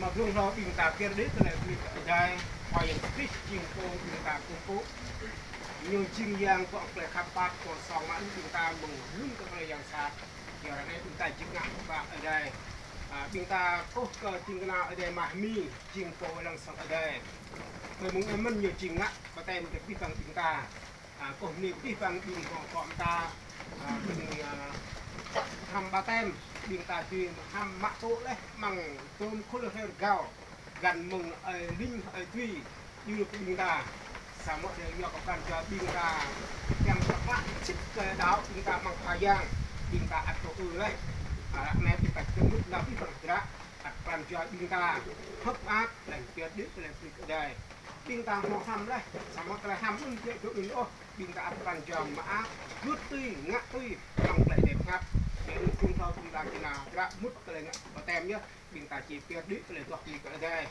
mà rung lo bình ta kia đấy cái này bị đây ngoài những cái chim cô bình ta cô cố nhưng chim giang có phải khắp bát còn sòng mãn bình ta mừng hứng cái này giang xa giờ này bình ta chim ngạn và ở đây bình ta có chim cái nào ở đây mà mi chim cô đang sống ở đây người muốn em mình nhiều chim ngạn và tem cái vi phăng bình ta có nhiều vi phăng bình của ta bìnhทำ Batem bình ta truyềnทำ mạ tổ đấy bằng tôm khô lơ heo gạo gần mừng linh tùy như được bình ta sáng mọi người nhỏ có cho bình ta kèm các bạn chích đáo bình ta bằng khoai giang bình ta ăn tổ đấy này bình ta chân nước nào bị phần ra ăn cho bình ta hấp áp để tuyệt đích để tuyệt đời bình ta họทำđấy sáng mọi ngườiทำnhững chuyện chỗ nữa bình ta ăn cho mã rút tùy ngã tùy bằng lại đẹp ngặt nên chúng ta cũng đang nào đã mút cái này và tem nhé bình ta chỉ tuyệt đích để thuộc gì cái đây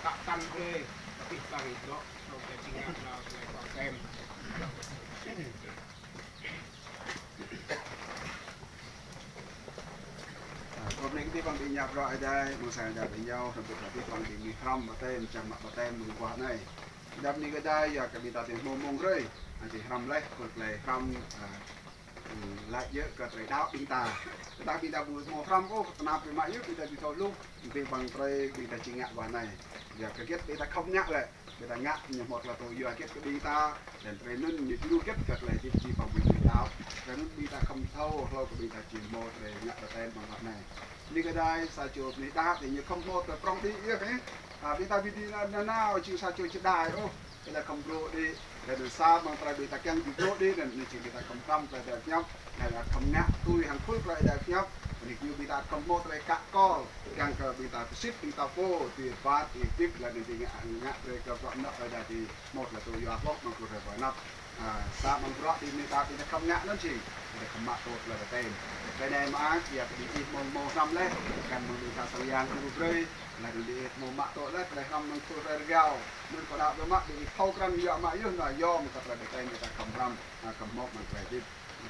tạo tăng về bị bằng đó trong cái chính ngạc nào lại còn kèm hôm nay cái bằng bị nhập rồi đây một sản đã với nhau đặc biệt là cái bằng bị không mà tem chẳng mặt mà tem mừng quạt này đập đi cái đây giờ cái bị tạo tiền mông rơi thì hầm lấy một lệ không lại dễ cả trời đáo bình ta bị ta buồn mò không có nào bị mãi nhất bị ta bị thôi luôn vì bằng trời bị ta chỉ ngạ vào này giờ cái kết bị ta không ngạ lại bị ta ngạ nhưng một là tôi giờ kết cái bị ta để trời nên như cái kết cái lại chỉ bằng bị đáo rồi nó bị ta không thâu lâu cái bị ta chỉ mò để ngạ vào tem bằng vật này đi cái đây sa chuột này ta thì như không mò từ trong thì cái bị ta bị đi nào chịu sa chuột chỉ đài ô cái là không pro đi để được sao mà tại vì ta kêu bị pro đi nên chỉ người ta không tâm tại đẹp nhau này là không ngã tôi hàng phước lại đẹp nhau thì như bị ta không mò tại cắt co càng cờ bị ta ship bị ta vô thì phát thì tiếp là để ngã về cờ vọng nợ đây thì một là tôi vừa bóc mà tôi phải vài năm sao mà pro thì người ta không ngã nó chỉ để không mạ tốt là tên cái này mà giờ bị mồ năm lên càng mà người ta sang giang tôi rơi là đi mồ mạ tốt lên để không mình tôi phải gạo mình có đạo với mắt thì thâu cân giờ mà yếu là do mình tập là để tay người ta cầm răm cầm mốc mình phải đi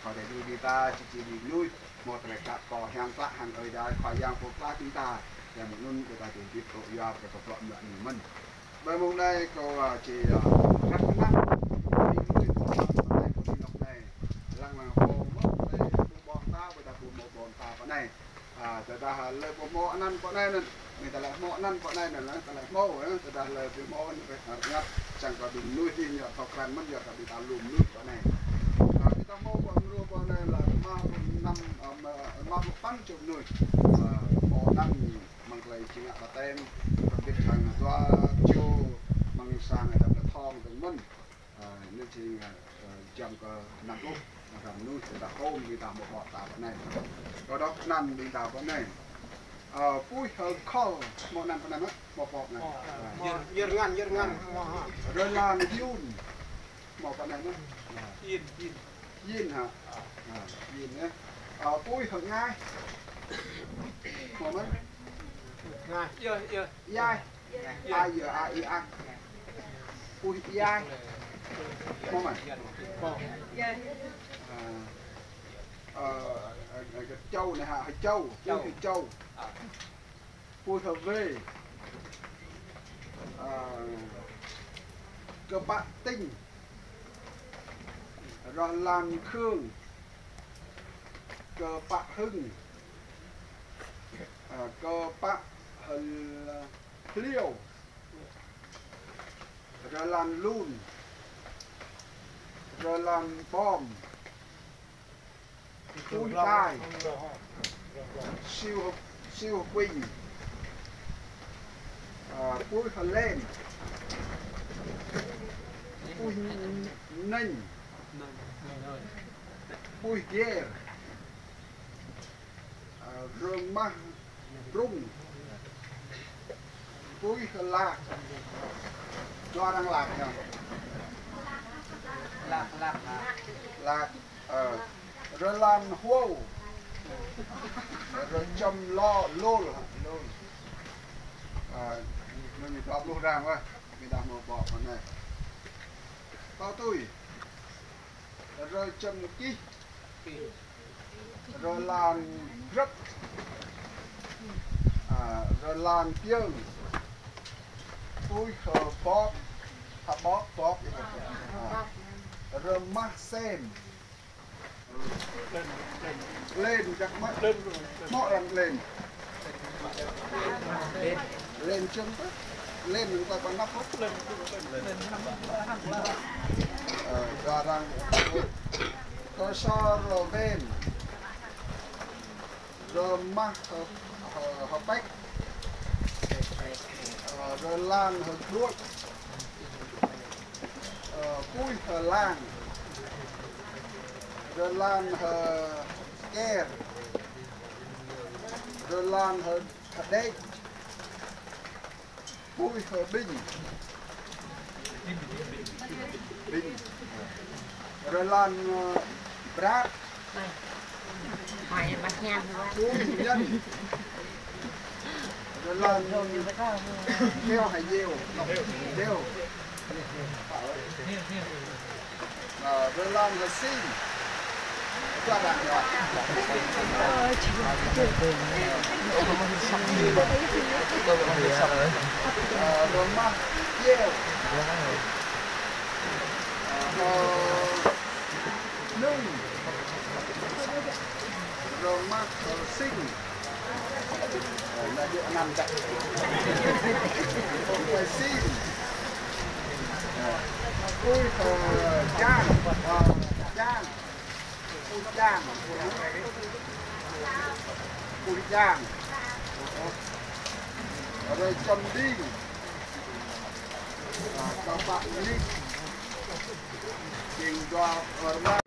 có thể đưa ta chỉ đi nuôi một là cặp cò hàng tạ hàng ơi đã khoai giang phục lá chúng ta để một nun người ta tìm tiếp tục do cái tập luận luận mình bây hôm nay cô chỉ rất ngắn lăng là hồ mất đây bom ta người ta bùn một bom ta cái này người ta lời bom mỏ ăn cái này nè người ta lại mỏ ăn cái này nè người ta lại mỏ người ta lời bùn mỏ nhặt chẳng có bị nuôi thì nhặt thọc rắn mất giờ bị ta lùm nuôi cái này người ta mỏ bom nuôi cái này là năm một tăng chục nuôi mỏ ăn bằng lời chỉ ngặt là tem biệt thằng doa chiêu bằng sang người ta là thong từng mân nên chỉ chậm có nằm lúc làm nuôi người ta ôm đi tạo một bọt tạo cái này có đó nằm đi tạo cái này pui hơi khó một nằm cái này mất một bọt này dơ ngăn rồi là yun một cái này nữa yin hả yin nhé pui hơi ngay một mất ngay yai ai giờ ai ăn pui yai không phải cái châu này hả châu thì châu pui thờ về cơ bạc tinh rồi làm khương cơ bạc hưng cơ bạc liêu rồi làm lùn rồi làm bom pui tai siêu quỳnh pui hờ lên pui ninh pui ghê rơm mắc rung pui hờ lạc cho đang lạc nhỉ lạc rồi làm hô rồi châm lo lô mình đọc luôn ra thôi mình đọc một bọ con này bao tôi rồi châm ký rồi làm rất rồi làm tiếng tôi bóp bóp rồi mắc xem lên chắc mất mọi lần lên chân tất lên chúng ta còn 5 phút lên ra rằng có so rồi bên rồi mắc hợp bách rồi lan hợp đuôi cui hờ lan rồi lan hờ kè rồi lan hờ đế cui hờ bình rồi lan brát hỏi bắt nhang nhân Lan Nheo hay Nheo? Nheo. Lan là xin. Qua bạn rồi. Roma Nheo. Nung. Roma xin. Là địa nằm chạy. Phải xin. Ui Giang. Giang. Ui Giang. Ui Giang. Ở đây Trần Đi. Các bạn đi. Trình đoà ở đây.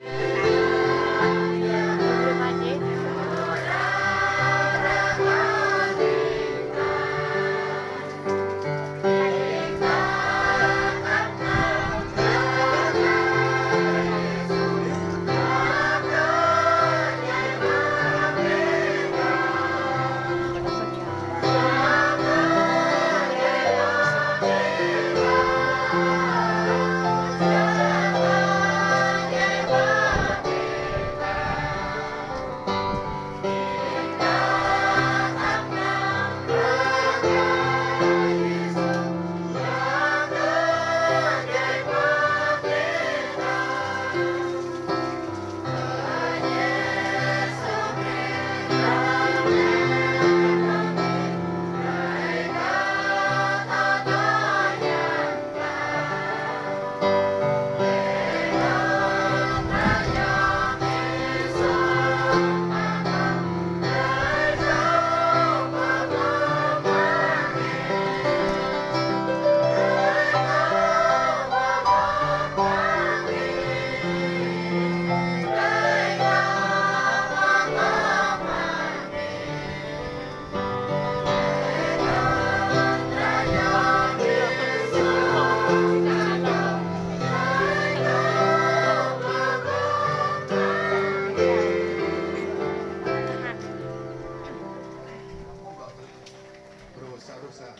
Rosa.